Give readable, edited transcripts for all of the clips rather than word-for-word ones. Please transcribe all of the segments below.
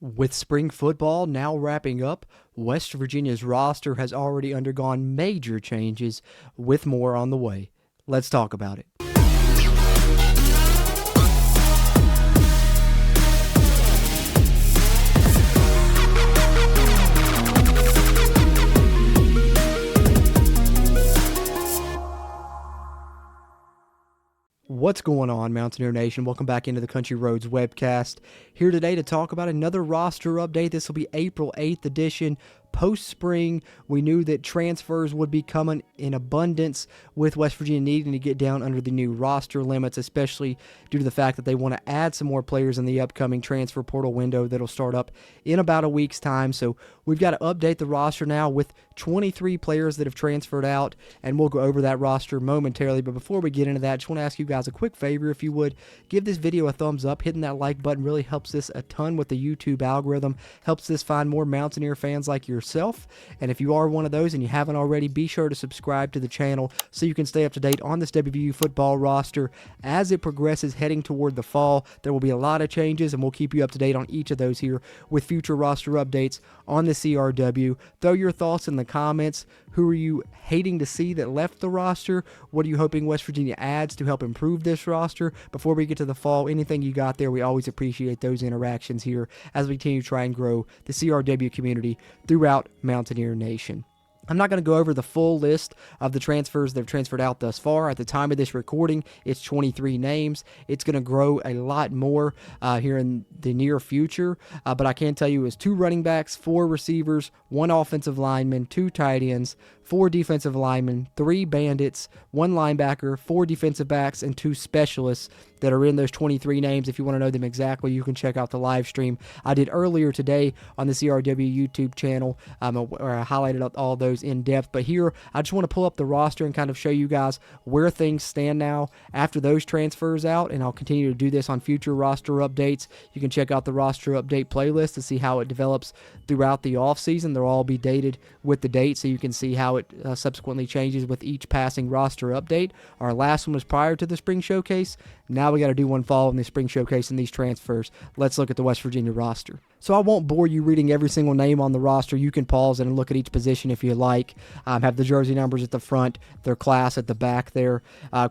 With spring football now wrapping up, West Virginia's roster has already undergone major changes, with more on the way. Let's talk about it. What's going on, Mountaineer Nation? Welcome back into the Country Roads Webcast. Here today to talk about another roster update. This will be April 8th edition. Post-spring, we knew that transfers would be coming in abundance, with West Virginia needing to get down under the new roster limits, especially due to the fact that they want to add some more players in the upcoming transfer portal window that'll start up in about a week's time. So we've got to update the roster now with 23 players that have transferred out, and we'll go over that roster momentarily. But before we get into that, I just want to ask you guys a quick favor. If you would, give this video a thumbs up. Hitting that like button really helps this a ton with the YouTube algorithm, helps this find more Mountaineer fans like yourself. And if you are one of those and you haven't already, be sure to subscribe to the channel so you can stay up to date on this WVU football roster as it progresses heading toward the fall. There will be a lot of changes, and we'll keep you up to date on each of those here with future roster updates on the CRW. Throw your thoughts in the comments. Who are you hating to see that left the roster? What are you hoping West Virginia adds to help improve this roster? Before we get to the fall, anything you got there, we always appreciate those interactions here as we continue to try and grow the CRW community throughout Mountaineer Nation. I'm not going to go over the full list of the transfers that have transferred out thus far. At the time of this recording, it's 23 names. It's going to grow a lot more here in the near future. But I can tell you it's 2 running backs, 4 receivers, 1 offensive lineman, 2 tight ends, 4 defensive linemen, 3 bandits, 1 linebacker, 4 defensive backs, and 2 specialists that are in those 23 names. If you want to know them exactly, you can check out the live stream I did earlier today on the CRW YouTube channel, where I highlighted all those in depth. But here, I just want to pull up the roster and kind of show you guys where things stand now after those transfers out, and I'll continue to do this on future roster updates. You can check out the roster update playlist to see how it develops throughout the offseason. They'll all be dated with the date, so you can see how it subsequently changes with each passing roster update. Our last one was prior to the spring showcase. Now we got to do one following the spring showcase and these transfers. Let's look at the West Virginia roster. So I won't bore you reading every single name on the roster. You can pause it and look at each position if you like. Have the jersey numbers at the front, their class at the back there.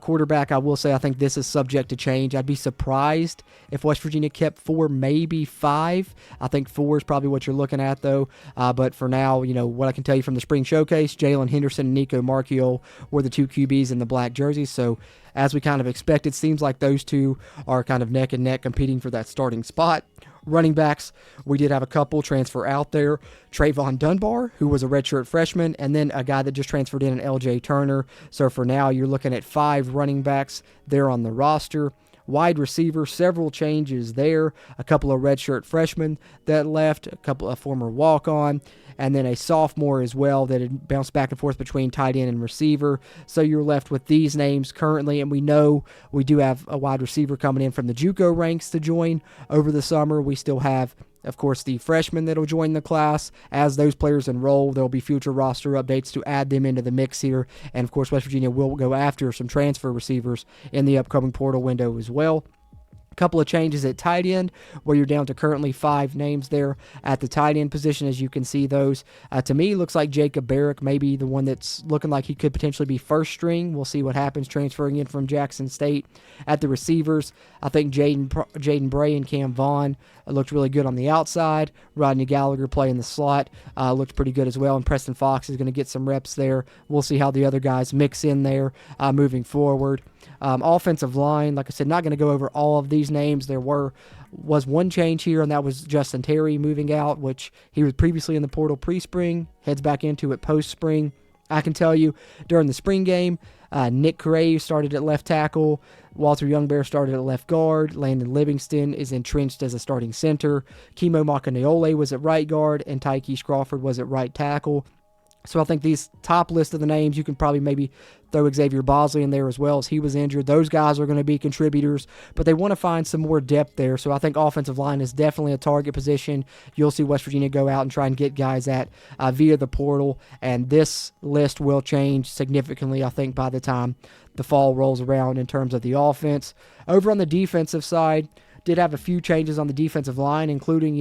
Quarterback, I will say I think this is subject to change. I'd be surprised if West Virginia kept 4, maybe 5. I think 4 is probably what you're looking at, though. But for now, you know, what I can tell you from the spring showcase, Jalen Henderson and Nico Marchiol were the 2 QBs in the black jerseys. So as we kind of expected, seems like those 2 are kind of neck and neck competing for that starting spot. Running backs, we did have a couple transfer out there. Trayvon Dunbar, who was a redshirt freshman, and then a guy that just transferred in, an LJ Turner. So for now, you're looking at 5 running backs there on the roster. Wide receiver, several changes there. A couple of redshirt freshmen that left, a couple of former walk-on, and then a sophomore as well that had bounced back and forth between tight end and receiver. So you're left with these names currently, and we know we do have a wide receiver coming in from the JUCO ranks to join over the summer. We still have, of course, the freshmen that will join the class. As those players enroll, there will be future roster updates to add them into the mix here. And, of course, West Virginia will go after some transfer receivers in the upcoming portal window as well. A couple of changes at tight end, where you're down to currently 5 names there at the tight end position, as you can see those. To me, looks like Jacob Barrick may be the one that's looking like he could potentially be first string. We'll see what happens transferring in from Jackson State. At the receivers, I think Jaden Bray and Cam Vaughn looked really good on the outside. Rodney Gallagher playing the slot looked pretty good as well, and Preston Fox is going to get some reps there. We'll see how the other guys mix in there moving forward. Offensive line, like I said, not going to go over all of these names. There was one change here, and that was Justin Terry moving out, which he was previously in the portal pre-spring, heads back into it post-spring. I can tell you, during the spring game, Nick Crave started at left tackle, Walter Youngbear started at left guard, Landon Livingston is entrenched as a starting center, Kimo Makaniole was at right guard, and Tykees Crawford was at right tackle. So I think these top list of the names, you can probably maybe throw Xavier Bosley in there as well, as he was injured. Those guys are going to be contributors, but they want to find some more depth there. So I think offensive line is definitely a target position. You'll see West Virginia go out and try and get guys at via the portal, and this list will change significantly, I think, by the time the fall rolls around in terms of the offense. Over on the defensive side, did have a few changes on the defensive line, including,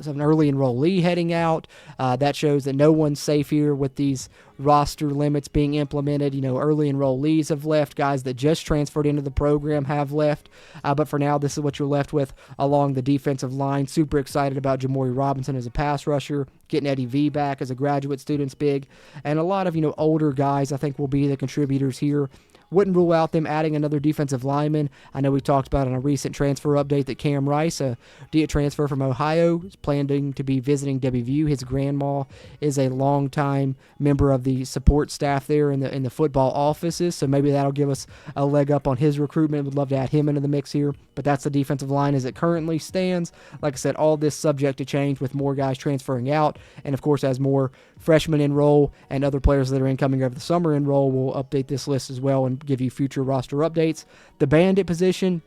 an early enrollee heading out. That shows that no one's safe here with these roster limits being implemented. Early enrollees have left. Guys that just transferred into the program have left. But for now, this is what you're left with along the defensive line. Super excited about Jamori Robinson as a pass rusher. Getting Eddie V back as a graduate student's big. And a lot of, older guys I think will be the contributors here. Wouldn't rule out them adding another defensive lineman. I know we talked about in a recent transfer update that Cam Rice, a transfer from Ohio, is planning to be visiting WVU. His grandma is a longtime member of the support staff there in the football offices, so maybe that'll give us a leg up on his recruitment. Would love to add him into the mix here, but that's the defensive line as it currently stands. Like I said, all this subject to change with more guys transferring out, and of course as more freshmen enroll and other players that are incoming over the summer enroll, we'll update this list as well and give you future roster updates. The bandit position,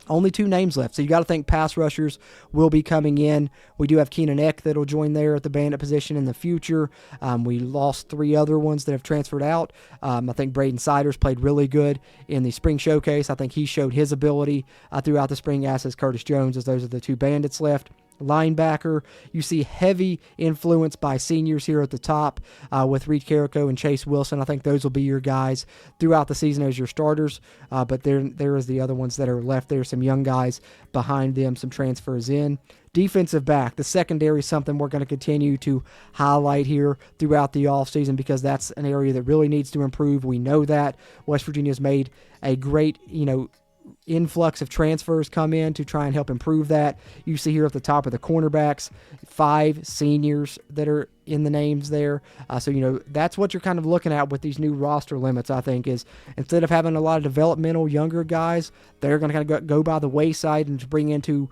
only 2 names left, so you got to think pass rushers will be coming in. We do have Keenan Eck that'll join there at the bandit position in the future. We lost 3 other ones that have transferred out. I think Braden Siders played really good in the spring showcase. I think he showed his ability throughout the spring, as has Curtis Jones, as those are the 2 bandits left. Linebacker, you see heavy influence by seniors here at the top with Reed Carrico and Chase Wilson. I think those will be your guys throughout the season as your starters, but there is the other ones that are left there, some young guys behind them, some transfers in. Defensive back, the secondary is something we're going to continue to highlight here throughout the offseason because that's an area that really needs to improve. We know that. West Virginia's made a great, influx of transfers come in to try and help improve that. You see here at the top of the cornerbacks, 5 seniors that are in the names there. So that's what you're kind of looking at with these new roster limits, I think, is instead of having a lot of developmental younger guys, they're going to kind of go by the wayside and bring into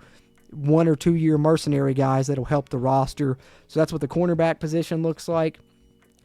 1 or 2 year mercenary guys that'll help the roster. So that's what the cornerback position looks like.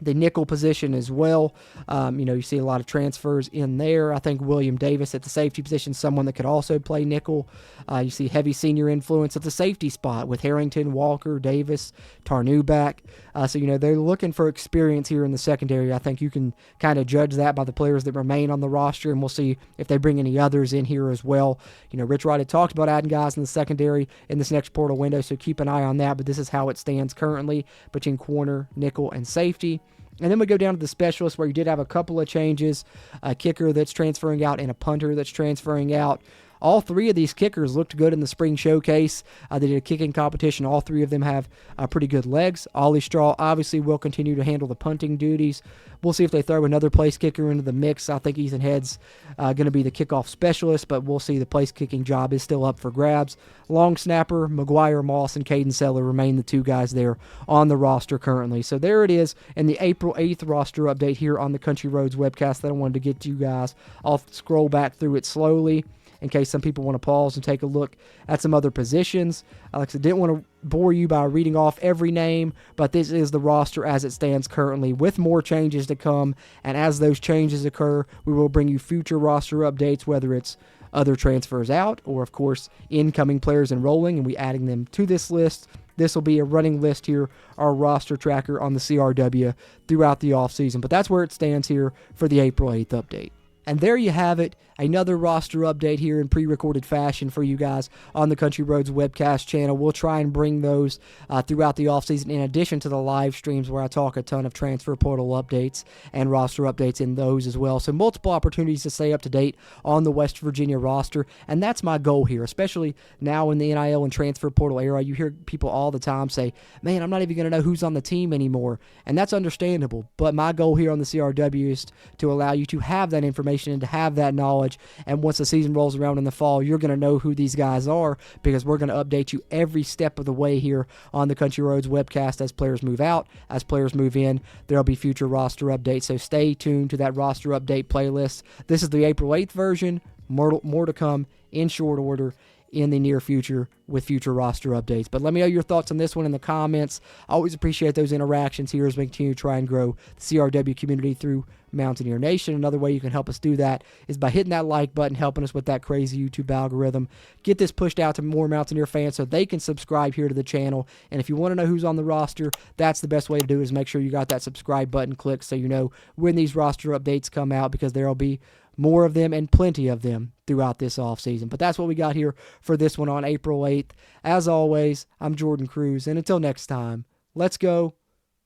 The nickel position as well. You see a lot of transfers in there. I think William Davis at the safety position, someone that could also play nickel. You see heavy senior influence at the safety spot with Harrington, Walker, Davis, Tarnew back. So they're looking for experience here in the secondary. I think you can kind of judge that by the players that remain on the roster, and we'll see if they bring any others in here as well. Rich Rod had talked about adding guys in the secondary in this next portal window, so keep an eye on that, but this is how it stands currently between corner, nickel, and safety. And then we go down to the specialists where you did have a couple of changes, a kicker that's transferring out and a punter that's transferring out. All 3 of these kickers looked good in the spring showcase. They did a kicking competition. All 3 of them have pretty good legs. Ollie Straw obviously will continue to handle the punting duties. We'll see if they throw another place kicker into the mix. I think Ethan Head's going to be the kickoff specialist, but we'll see. The place kicking job is still up for grabs. Long snapper, McGuire Moss, and Caden Seller remain the 2 guys there on the roster currently. So there it is in the April 8th roster update here on the Country Roads webcast that I wanted to get to you guys. I'll scroll back through it slowly in case some people want to pause and take a look at some other positions. Like I said, didn't want to bore you by reading off every name, but this is the roster as it stands currently with more changes to come, and as those changes occur, we will bring you future roster updates, whether it's other transfers out or, of course, incoming players enrolling and we adding them to this list. This will be a running list here, our roster tracker on the CRW throughout the offseason, but that's where it stands here for the April 8th update. And there you have it, another roster update here in pre-recorded fashion for you guys on the Country Roads webcast channel. We'll try and bring those throughout the offseason in addition to the live streams where I talk a ton of transfer portal updates and roster updates in those as well. So multiple opportunities to stay up to date on the West Virginia roster, and that's my goal here, especially now in the NIL and transfer portal era. You hear people all the time say, man, I'm not even going to know who's on the team anymore, and that's understandable. But my goal here on the CRW is to allow you to have that information and to have that knowledge, and once the season rolls around in the fall, you're going to know who these guys are because we're going to update you every step of the way here on the Country Roads webcast as players move out, as players move in. There'll be future roster updates, so stay tuned to that roster update playlist. This is the April 8th version, more to come in short order in the near future with future roster updates. But let me know your thoughts on this one in the comments. I always appreciate those interactions here as we continue to try and grow the CRW community through Mountaineer Nation. Another way you can help us do that is by hitting that like button, helping us with that crazy YouTube algorithm. Get this pushed out to more Mountaineer fans so they can subscribe here to the channel. And if you want to know who's on the roster, that's the best way to do it, is make sure you got that subscribe button clicked so you know when these roster updates come out, because there will be more of them and plenty of them throughout this offseason. But that's what we got here for this one on April 8th. As always, I'm Jordan Cruz, and until next time, let's go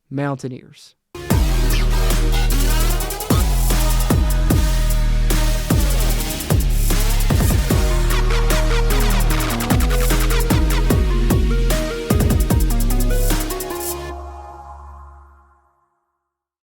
Mountaineers.